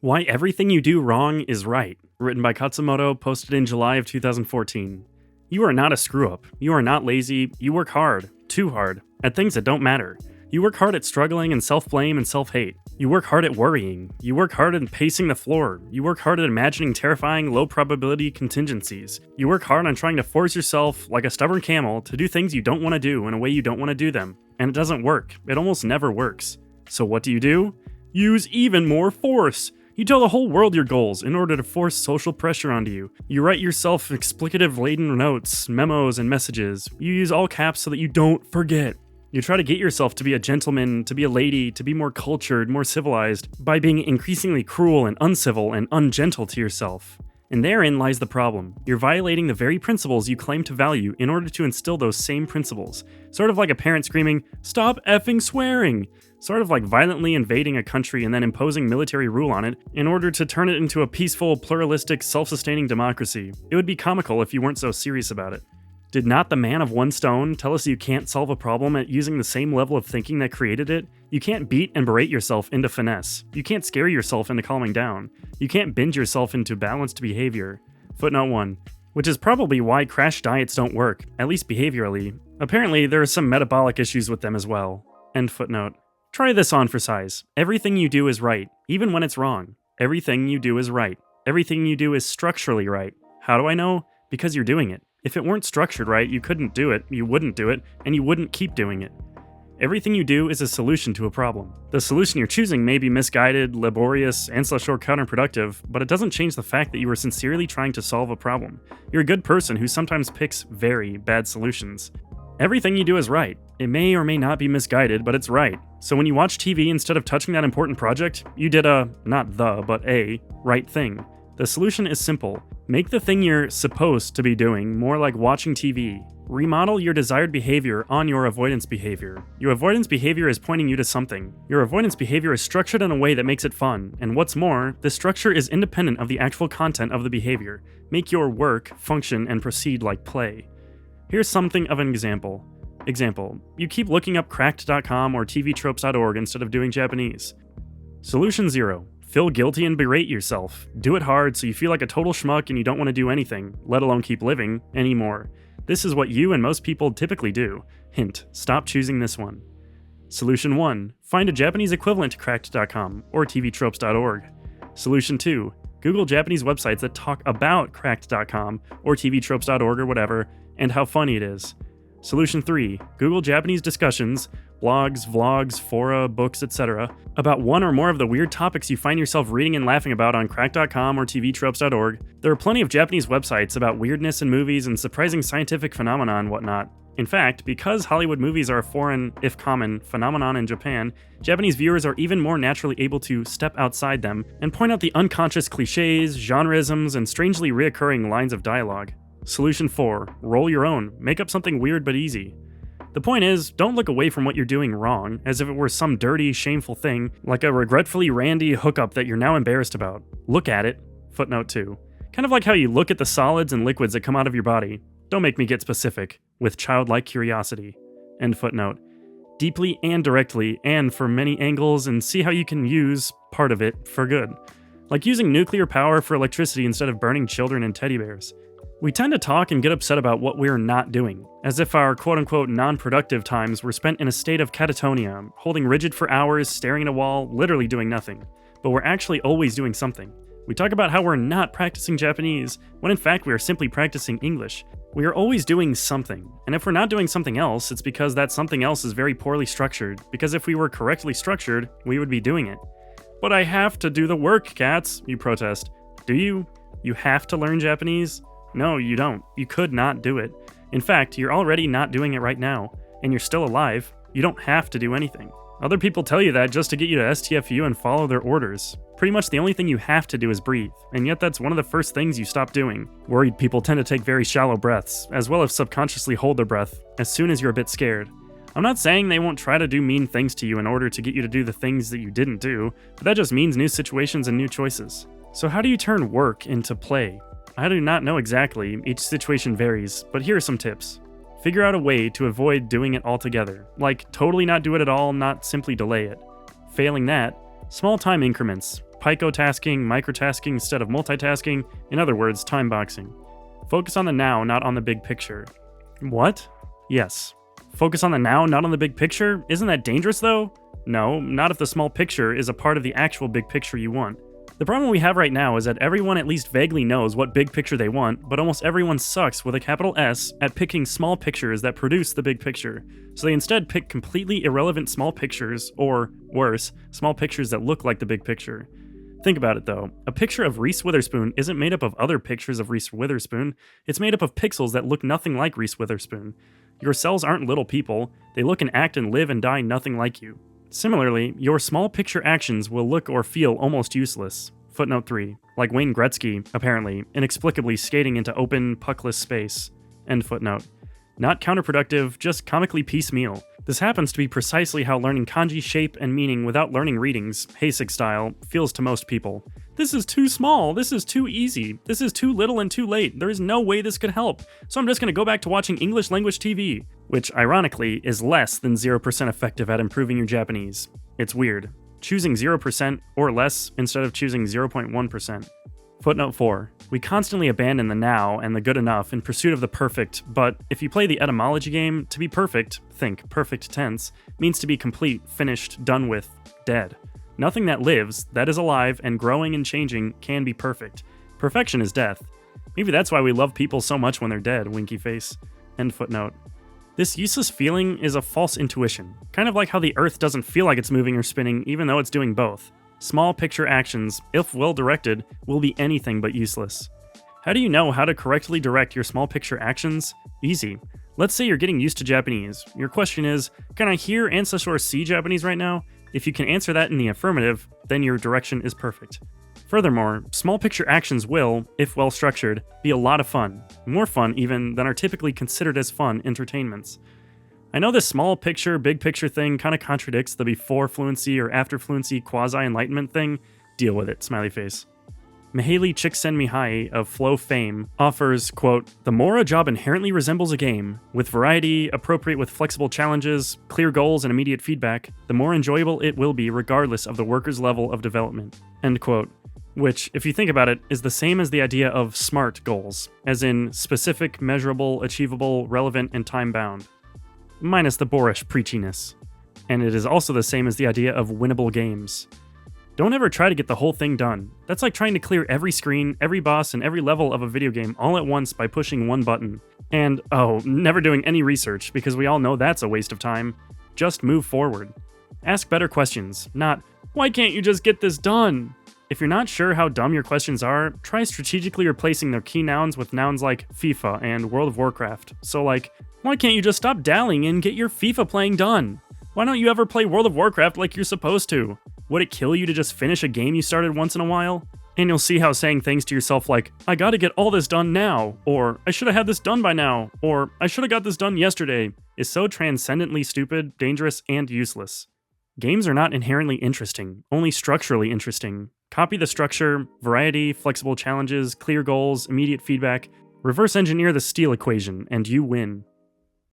Why Everything You Do Wrong is Right, written by Khatzumoto, posted in July of 2014. You are not a screw-up. You are not lazy. You work hard, too hard, at things that don't matter. You work hard at struggling and self-blame and self-hate. You work hard at worrying. You work hard at pacing the floor. You work hard at imagining terrifying, low-probability contingencies. You work hard on trying to force yourself, like a stubborn camel, to do things you don't want to do in a way you don't want to do them. And it doesn't work. It almost never works. So what do? Use even more force! You tell the whole world your goals in order to force social pressure onto you. You write yourself explicative-laden notes, memos, and messages. You use all caps so that you don't forget. You try to get yourself to be a gentleman, to be a lady, to be more cultured, more civilized, by being increasingly cruel and uncivil and ungentle to yourself. And therein lies the problem. You're violating the very principles you claim to value in order to instill those same principles. Sort of like a parent screaming, "Stop effing swearing!" Sort of like violently invading a country and then imposing military rule on it in order to turn it into a peaceful, pluralistic, self-sustaining democracy. It would be comical if you weren't so serious about it. Did not the man of one stone tell us you can't solve a problem at using the same level of thinking that created it? You can't beat and berate yourself into finesse. You can't scare yourself into calming down. You can't bend yourself into balanced behavior. Footnote 1. Which is probably why crash diets don't work, at least behaviorally. Apparently, there are some metabolic issues with them as well. End footnote. Try this on for size. Everything you do is right, even when it's wrong. Everything you do is right. Everything you do is structurally right. How do I know? Because you're doing it. If it weren't structured right, you couldn't do it, you wouldn't do it, and you wouldn't keep doing it. Everything you do is a solution to a problem. The solution you're choosing may be misguided, laborious, and/or counterproductive, but it doesn't change the fact that you are sincerely trying to solve a problem. You're a good person who sometimes picks very bad solutions. Everything you do is right. It may or may not be misguided, but it's right. So when you watch TV instead of touching that important project, you did not a right thing. The solution is simple. Make the thing you're supposed to be doing more like watching TV. Remodel your desired behavior on your avoidance behavior. Your avoidance behavior is pointing you to something. Your avoidance behavior is structured in a way that makes it fun, and what's more, the structure is independent of the actual content of the behavior. Make your work function and proceed like play. Here's something of an example. You keep looking up cracked.com or tvtropes.org instead of doing Japanese. Solution 0. Feel guilty and berate yourself. Do it hard so you feel like a total schmuck and you don't want to do anything, let alone keep living, anymore. This is what you and most people typically do. Hint, stop choosing this one. Solution 1. Find a Japanese equivalent to cracked.com or tvtropes.org. Solution 2. Google Japanese websites that talk about cracked.com or tvtropes.org or whatever, and how funny it is. Solution 3. Google Japanese discussions, blogs, vlogs, fora, books, etc. about one or more of the weird topics you find yourself reading and laughing about on cracked.com or tvtropes.org. There are plenty of Japanese websites about weirdness in movies and surprising scientific phenomena and whatnot. In fact, because Hollywood movies are a foreign, if common, phenomenon in Japan, Japanese viewers are even more naturally able to step outside them and point out the unconscious cliches, genreisms, and strangely reoccurring lines of dialogue. Solution 4. Roll your own. Make up something weird but easy. The point is, don't look away from what you're doing wrong, as if it were some dirty, shameful thing, like a regretfully randy hookup that you're now embarrassed about. Look at it. Footnote 2. Kind of like how you look at the solids and liquids that come out of your body. Don't make me get specific. With childlike curiosity. End footnote. Deeply and directly, and from many angles, and see how you can use part of it for good. Like using nuclear power for electricity instead of burning children and teddy bears. We tend to talk and get upset about what we're not doing, as if our quote-unquote non-productive times were spent in a state of catatonia, holding rigid for hours, staring at a wall, literally doing nothing. But we're actually always doing something. We talk about how we're not practicing Japanese, when in fact we are simply practicing English. We are always doing something, and if we're not doing something else, it's because that something else is very poorly structured, because if we were correctly structured, we would be doing it. But I have to do the work, cats, you protest. Do you? You have to learn Japanese? No, you don't. You could not do it. In fact, you're already not doing it right now, and you're still alive. You don't have to do anything. Other people tell you that just to get you to STFU and follow their orders. Pretty much the only thing you have to do is breathe, and yet that's one of the first things you stop doing. Worried people tend to take very shallow breaths, as well as subconsciously hold their breath, as soon as you're a bit scared. I'm not saying they won't try to do mean things to you in order to get you to do the things that you didn't do, but that just means new situations and new choices. So how do you turn work into play? I do not know exactly, each situation varies, but here are some tips. Figure out a way to avoid doing it altogether, like totally not do it at all, not simply delay it. Failing that, small time increments, picotasking, microtasking instead of multitasking, in other words, time boxing. Focus on the now, not on the big picture. What? Yes. Focus on the now, not on the big picture? Isn't that dangerous though? No, not if the small picture is a part of the actual big picture you want. The problem we have right now is that everyone at least vaguely knows what big picture they want, but almost everyone sucks with a capital S at picking small pictures that produce the big picture. So they instead pick completely irrelevant small pictures, or worse, small pictures that look like the big picture. Think about it though. A picture of Reese Witherspoon isn't made up of other pictures of Reese Witherspoon. It's made up of pixels that look nothing like Reese Witherspoon. Your cells aren't little people. They look and act and live and die nothing like you. Similarly, your small picture actions will look or feel almost useless. Footnote 3. Like Wayne Gretzky, apparently, inexplicably skating into open, puckless space. End footnote. Not counterproductive, just comically piecemeal. This happens to be precisely how learning kanji shape and meaning without learning readings, Hasek style, feels to most people. This is too small, this is too easy, this is too little and too late, there is no way this could help, so I'm just gonna go back to watching English language TV, which, ironically, is less than 0% effective at improving your Japanese. It's weird. Choosing 0% or less instead of choosing 0.1%. Footnote 4. We constantly abandon the now and the good enough in pursuit of the perfect, but if you play the etymology game, to be perfect, think perfect tense, means to be complete, finished, done with, dead. Nothing that lives, that is alive, and growing and changing can be perfect. Perfection is death. Maybe that's why we love people so much when they're dead, winky face. End footnote. This useless feeling is a false intuition, kind of like how the Earth doesn't feel like it's moving or spinning even though it's doing both. Small picture actions, if well directed, will be anything but useless. How do you know how to correctly direct your small picture actions? Easy. Let's say you're getting used to Japanese. Your question is, can I hear and/or see Japanese right now? If you can answer that in the affirmative, then your direction is perfect. Furthermore, small picture actions will, if well structured, be a lot of fun. More fun even than are typically considered as fun entertainments. I know this small picture, big picture thing kind of contradicts the before fluency or after fluency quasi-enlightenment thing. Deal with it, smiley face. Mihaly Csikszentmihalyi of Flow fame offers, quote, "The more a job inherently resembles a game, with variety, appropriate with flexible challenges, clear goals, and immediate feedback, the more enjoyable it will be regardless of the worker's level of development." End quote. Which, if you think about it, is the same as the idea of SMART goals, as in specific, measurable, achievable, relevant, and time-bound. Minus the boorish preachiness. And it is also the same as the idea of winnable games. Don't ever try to get the whole thing done. That's like trying to clear every screen, every boss, and every level of a video game all at once by pushing one button. And, never doing any research, because we all know that's a waste of time. Just move forward. Ask better questions, not, "Why can't you just get this done?" If you're not sure how dumb your questions are, try strategically replacing their key nouns with nouns like FIFA and World of Warcraft. So like, why can't you just stop dallying and get your FIFA playing done? Why don't you ever play World of Warcraft like you're supposed to? Would it kill you to just finish a game you started once in a while? And you'll see how saying things to yourself like, "I gotta get all this done now," or "I should have had this done by now," or "I should have got this done yesterday," is so transcendently stupid, dangerous, and useless. Games are not inherently interesting, only structurally interesting. Copy the structure, variety, flexible challenges, clear goals, immediate feedback, reverse engineer the Steele equation, and you win.